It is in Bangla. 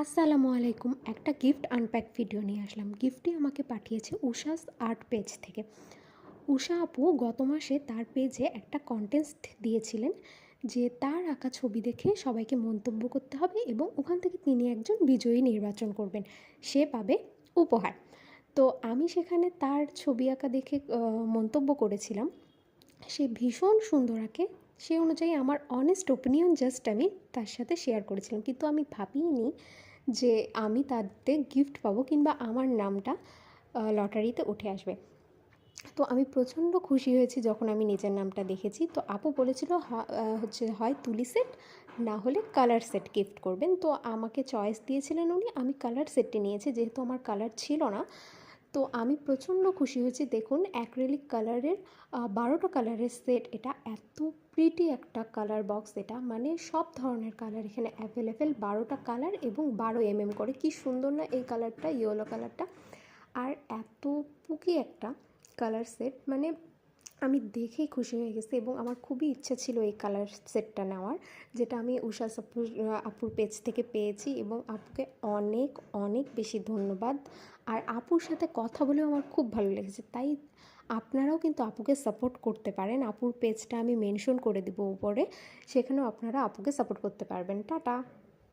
আসসালামু আলাইকুম। একটা গিফট আনপ্যাক ভিডিও নিয়ে আসলাম। গিফটটি আমাকে পাঠিয়েছে উষাস আর্ট পেজ থেকে। উষা আপু গত মাসে তার পেজে একটা কন্টেস্ট দিয়েছিলেন যে তার আঁকা ছবি দেখে সবাইকে মন্তব্য করতে হবে এবং ওখান থেকে তিনি একজন বিজয়ী নির্বাচন করবেন, সে পাবে উপহার। তো আমি সেখানে তার ছবি আঁকা দেখে মন্তব্য করেছিলাম। সে ভীষণ সুন্দর আঁকে। সে অনুযায়ী আমার অনেস্ট ওপিনিয়ন জাস্ট আমি তার সাথে শেয়ার করেছিলাম, কিন্তু আমি ভাবিনি যে আমি তাতে গিফট পাবো কিংবা আমার নামটা লটারিতে উঠে আসবে। তো আমি প্রচণ্ড খুশি হয়েছি যখন আমি নিজের নামটা দেখেছি। তো আপু বলেছিল হয় তুলি সেট না হলে কালার সেট গিফট করবেন। তো আমাকে চয়েস দিয়েছিলেন উনি, আমি কালার সেটটি নিয়েছি যেহেতু আমার কালার ছিল না। তো আমি প্রচণ্ড খুশি হয়েছি। দেখুন, অ্যাক্রিলিক কালারের 12টা কালারের সেট। এটা এত প্রিটি একটা কালার বক্স, এটা মানে সব ধরনের কালার এখানে অ্যাভেলেবেল। 12টা কালার এবং 12 করে। কি সুন্দর না এই কালারটা, ইয়েলো কালারটা। আর এত পুকি একটা কালার সেট, মানে আমি দেখেই খুশি হয়ে গেছি এবং আমার খুবই ইচ্ছা ছিল এই কালার সেটটা নেওয়ার, যেটা আমি উষা আপুর পেজ থেকে পেয়েছি। এবং আপুকে অনেক অনেক বেশি ধন্যবাদ। আর আপুর সাথে কথা বলেও আমার খুব ভালো লেগেছে। তাই আপনারাও কিন্তু আপুকে সাপোর্ট করতে পারেন। আপুর পেজটা আমি মেনশন করে দেবো উপরে, সেখানেও আপনারা আপুকে সাপোর্ট করতে পারবেন। টাটা।